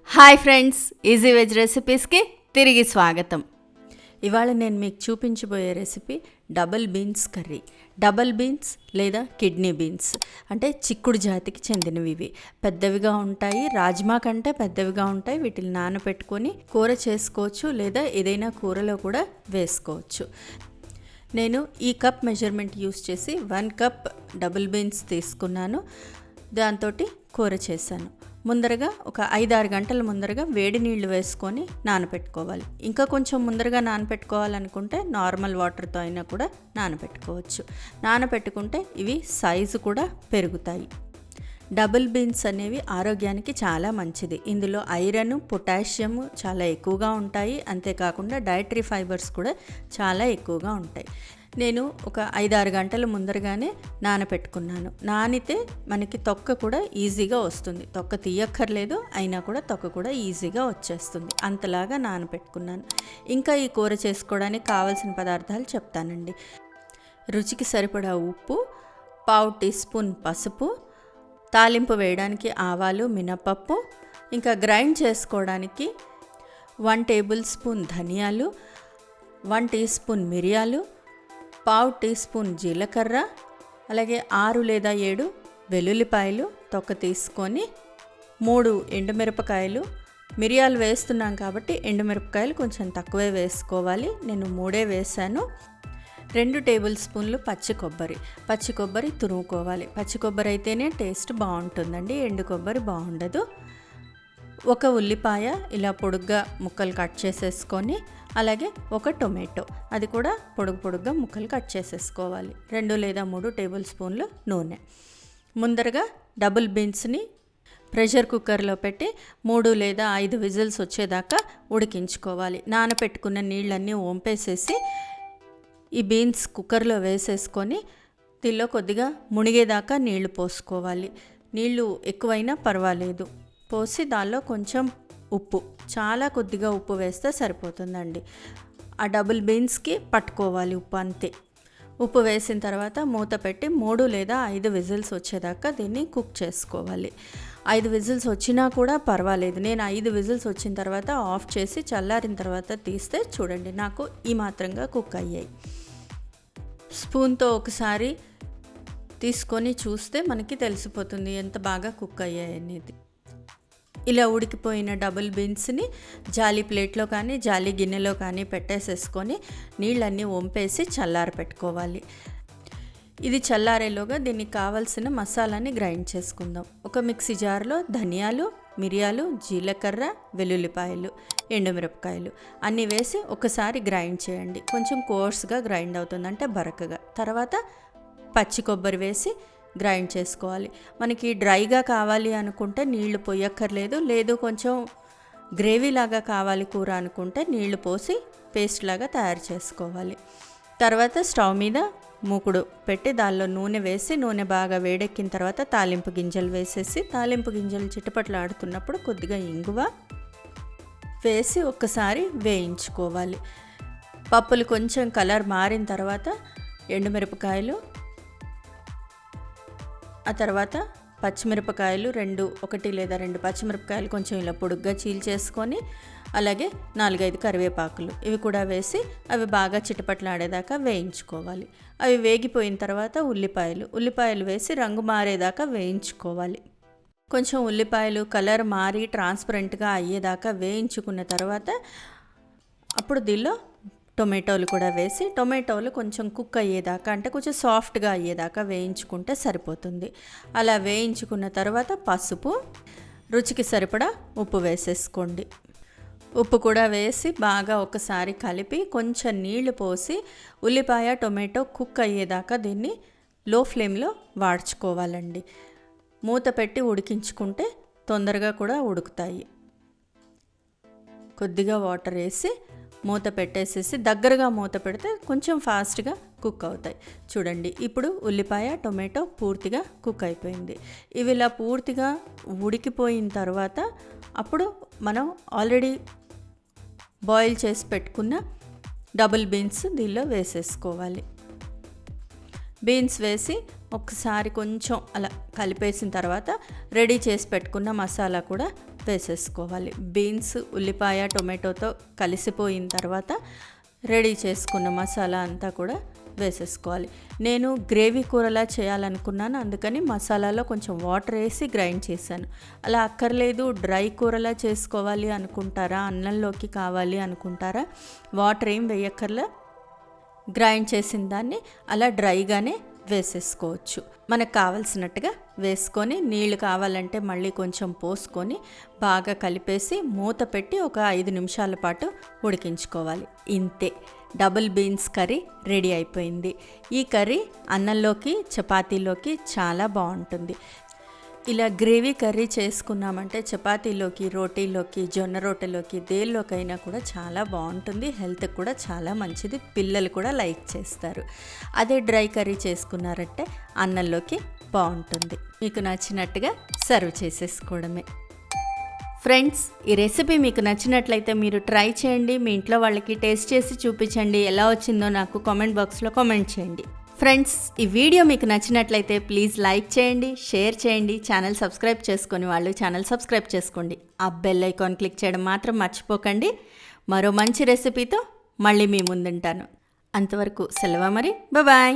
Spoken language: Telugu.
హాయ్ ఫ్రెండ్స్, ఈజీ వెజ్ రెసిపీస్కి తిరిగి స్వాగతం. ఇవాళ నేను మీకు చూపించబోయే recipe double beans curry. Double beans లేదా కిడ్నీ బీన్స్ అంటే చిక్కుడు జాతికి చెందినవి. ఇవి పెద్దవిగా ఉంటాయి, రాజ్మా కంటే పెద్దవిగా ఉంటాయి. వీటిని నానబెట్టుకొని కూర చేసుకోవచ్చు లేదా ఏదైనా కూరలో కూడా వేసుకోవచ్చు. నేను ఈ కప్ మెజర్మెంట్ యూస్ చేసి 1 కప్ డబుల్ బీన్స్ తీసుకున్నాను. దాంతో కూర చేశాను. ముందరగా ఒక 5-6 గంటల ముందరగా వేడి నీళ్లు వేసుకొని నానబెట్టుకోవాలి. ఇంకా కొంచెం ముందరగా నానబెట్టుకోవాలనుకుంటే నార్మల్ వాటర్తో అయినా కూడా నానబెట్టుకోవచ్చు. నానబెట్టుకుంటే ఇవి సైజు కూడా పెరుగుతాయి. డబుల్ బీన్స్ అనేవి ఆరోగ్యానికి చాలా మంచిది. ఇందులో ఐరన్, పొటాషియం చాలా ఎక్కువగా ఉంటాయి. అంతేకాకుండా డైటరీ ఫైబర్స్ కూడా చాలా ఎక్కువగా ఉంటాయి. నేను ఒక 5-6 గంటల ముందరగానే నానపెట్టుకున్నాను. నానితే మనకి తొక్క కూడా ఈజీగా వస్తుంది. తొక్క తీయక్కర్లేదు, అయినా కూడా తొక్క కూడా ఈజీగా వచ్చేస్తుంది. అంతలాగా నానపెట్టుకున్నాను. ఇంకా ఈ కూర చేసుకోవడానికి కావాల్సిన పదార్థాలు చెప్తానండి. రుచికి సరిపడా ఉప్పు, 1/2 టీ స్పూన్ పసుపు, తాలింపు వేయడానికి ఆవాలు, మినపప్పు, ఇంకా గ్రైండ్ చేసుకోవడానికి 1 టేబుల్ స్పూన్ ధనియాలు, 1 టీ స్పూన్ మిరియాలు, 1/2 టీ స్పూన్ జీలకర్ర, అలాగే 6 లేదా 7 వెల్లుల్లిపాయలు తొక్క తీసుకొని, 3 ఎండుమిరపకాయలు. మిరియాలు వేస్తున్నాం కాబట్టి ఎండుమిరపకాయలు కొంచెం తక్కువే వేసుకోవాలి. నేను 3 వేసాను. 2 టేబుల్ స్పూన్లు పచ్చి కొబ్బరి తురుముకోవాలి. పచ్చి కొబ్బరి అయితేనే టేస్ట్ బాగుంటుందండి, ఎండు కొబ్బరి బాగుండదు. 1 ఉల్లిపాయ ఇలా పొడుగ్గా ముక్కలు కట్ చేసేసుకొని, అలాగే 1 టొమాటో, అది కూడా పొడుగ్గా ముక్కలు కట్ చేసేసుకోవాలి. 2 లేదా 3 టేబుల్ స్పూన్లు నూనె. ముందరగా డబుల్ బీన్స్ని ప్రెషర్ కుక్కర్లో పెట్టి 3 లేదా 5 విజిల్స్ వచ్చేదాకా ఉడికించుకోవాలి. నానపెట్టుకున్న నీళ్ళన్నీ వంపేసేసి ఈ బీన్స్ కుక్కర్లో వేసేసుకొని దీనిలో కొద్దిగా మునిగేదాకా నీళ్లు పోసుకోవాలి. నీళ్లు ఎక్కువైనా పర్వాలేదు. పోసి దానిలో కొంచెం ఉప్పు, చాలా కొద్దిగా ఉప్పు వేస్తే సరిపోతుందండి. ఆ డబుల్ బీన్స్కి పట్టుకోవాలి ఉప్పు, అంతే. ఉప్పు వేసిన తర్వాత మూత పెట్టి 3 లేదా 5 విజిల్స్ వచ్చేదాకా దీన్ని కుక్ చేసుకోవాలి. 5 విజిల్స్ వచ్చినా కూడా పర్వాలేదు. నేను 5 విజిల్స్ వచ్చిన తర్వాత ఆఫ్ చేసి చల్లారిన తర్వాత తీస్తే చూడండి నాకు ఈ మాత్రంగా కుక్ అయ్యాయి. స్పూన్తో ఒకసారి తీసుకొని చూస్తే మనకి తెలిసిపోతుంది ఎంత బాగా కుక్ అయ్యాయి అనేది. ఇలా ఉడికిపోయిన డబుల్ బీన్స్ని జాలీ ప్లేట్లో కానీ జాలీ గిన్నెలో కానీ పెట్టేసేసుకొని నీళ్ళన్నీ వంపేసి చల్లార పెట్టుకోవాలి. ఇది చల్లారేలోగా దీనికి కావాల్సిన మసాలాని గ్రైండ్ చేసుకుందాం. ఒక మిక్సీ జార్లో ధనియాలు, మిరియాలు, జీలకర్ర, వెల్లుల్లిపాయలు, ఎండుమిరపకాయలు అన్నీ వేసి ఒకసారి గ్రైండ్ చేయండి. కొంచెం కోర్స్గా గ్రైండ్ అవుతుంది, అంటే బరకగా. తర్వాత పచ్చి కొబ్బరి వేసి గ్రైండ్ చేసుకోవాలి. మనకి డ్రైగా కావాలి అనుకుంటే నీళ్లు పోయక్కర్లేదు, లేదు కొంచెం గ్రేవీ లాగా కావాలి కూర అనుకుంటే నీళ్లు పోసి పేస్ట్ లాగా తయారు చేసుకోవాలి. తర్వాత స్టవ్ మీద మూకుడు పెట్టి దానిలో నూనె వేసి, నూనె బాగా వేడెక్కిన తర్వాత తాలింపు గింజలు వేసేసి, తాలింపు గింజలు చిటపట్లు ఆడుతున్నప్పుడు కొద్దిగా ఇంగువ వేసి ఒక్కసారి వేయించుకోవాలి. పప్పులు కొంచెం కలర్ మారిన తర్వాత ఎండుమిరపకాయలు, ఆ తర్వాత పచ్చిమిరపకాయలు 1 లేదా 2 పచ్చిమిరపకాయలు కొంచెం ఇలా పొడుగ్గా చీల్చేసుకొని, అలాగే 4-5 కరివేపాకులు ఇవి కూడా వేసి అవి బాగా చిటపట్లాడేదాకా వేయించుకోవాలి. అవి వేగిపోయిన తర్వాత ఉల్లిపాయలు వేసి రంగు మారేదాకా వేయించుకోవాలి. కొంచెం ఉల్లిపాయలు కలర్ మారి ట్రాన్స్పరెంట్గా అయ్యేదాకా వేయించుకున్న తర్వాత అప్పుడు దీనిలో టొమాటోలు కూడా వేసి, టొమాటోలు కొంచెం కుక్ అయ్యేదాకా, అంటే కొంచెం సాఫ్ట్గా అయ్యేదాకా వేయించుకుంటే సరిపోతుంది. అలా వేయించుకున్న తర్వాత పసుపు, రుచికి సరిపడా ఉప్పు వేసేసుకోండి. ఉప్పు కూడా వేసి బాగా ఒకసారి కలిపి కొంచెం నీళ్లు పోసి ఉల్లిపాయ టొమాటో కుక్ అయ్యేదాకా దీన్ని లో ఫ్లేమ్లో వాడ్చుకోవాలండి. మూత పెట్టి ఉడికించుకుంటే తొందరగా కూడా ఉడుకుతాయి. కొద్దిగా వాటర్ వేసి మూత పెట్టేసేసి దగ్గరగా మూత పెడితే కొంచెం ఫాస్ట్గా కుక్ అవుతాయి. చూడండి ఇప్పుడు ఉల్లిపాయ టొమాటో పూర్తిగా కుక్ అయిపోయింది. ఇవి ఇలా పూర్తిగా ఉడికిపోయిన తర్వాత అప్పుడు మనం ఆల్రెడీ బాయిల్ చేసి పెట్టుకున్న డబుల్ బీన్స్ దీనిలో వేసేసుకోవాలి. బీన్స్ వేసి ఒకసారి కొంచెం అలా కలిపేసిన తర్వాత రెడీ చేసి పెట్టుకున్న మసాలా కూడా వేసేసుకోవాలి. బీన్స్, ఉల్లిపాయ, టొమాటోతో కలిసిపోయిన తర్వాత రెడీ చేసుకున్న మసాలా అంతా కూడా వేసేసుకోవాలి. నేను గ్రేవీ కూరలా చేయాలనుకున్నాను, అందుకని మసాలాలో కొంచెం వాటర్ వేసి గ్రైండ్ చేశాను. అలా అక్కర్లేదు, డ్రై కూరలా చేసుకోవాలి అనుకుంటారా, అన్నంలోకి కావాలి అనుకుంటారా, వాటర్ ఏం వేయక్కర్లా, గ్రైండ్ చేసిన దాన్ని అలా డ్రైగానే వేసేసుకోవచ్చు. మనకు కావలసినట్టుగా వేసుకొని నీళ్ళు కావాలంటే మళ్ళీ కొంచెం పోసుకొని బాగా కలిపేసి మూత పెట్టి ఒక 5 నిమిషాల పాటు ఉడికించుకోవాలి. ఇంతే, డబుల్ బీన్స్ కర్రీ రెడీ అయిపోయింది. ఈ కర్రీ అన్నంలోకి, చపాతీలోకి చాలా బాగుంటుంది. ఇలా గ్రేవీ కర్రీ చేసుకున్నామంటే చపాతీలోకి, రోటీలోకి, జొన్న రొట్టెలోకి, దేనిలోకైనా కూడా చాలా బాగుంటుంది. హెల్త్కి కూడా చాలా మంచిది, పిల్లలు కూడా లైక్ చేస్తారు. అదే డ్రై కర్రీ చేసుకున్నారంటే అన్నంలోకి బాగుంటుంది. మీకు నచ్చినట్టుగా సర్వ్ చేసేసుకోవడమే. ఫ్రెండ్స్, ఈ రెసిపీ మీకు నచ్చినట్లయితే మీరు ట్రై చేయండి. మీ ఇంట్లో వాళ్ళకి టేస్ట్ చేసి చూపించండి. ఎలా వచ్చిందో నాకు కామెంట్ బాక్స్లో కామెంట్ చేయండి. ఫ్రెండ్స్, ఈ వీడియో మీకు నచ్చినట్లయితే ప్లీజ్ లైక్ చేయండి, షేర్ చేయండి. ఛానల్ సబ్స్క్రైబ్ చేసుకొని వాళ్ళు ఛానల్ సబ్స్క్రైబ్ చేసుకోండి. ఆ బెల్ ఐకాన్ క్లిక్ చేయడం మాత్రం మర్చిపోకండి. మరో మంచి రెసిపీతో మళ్ళీ మీ ముందుంటాను. అంతవరకు సెలవు మరి, బాయ్.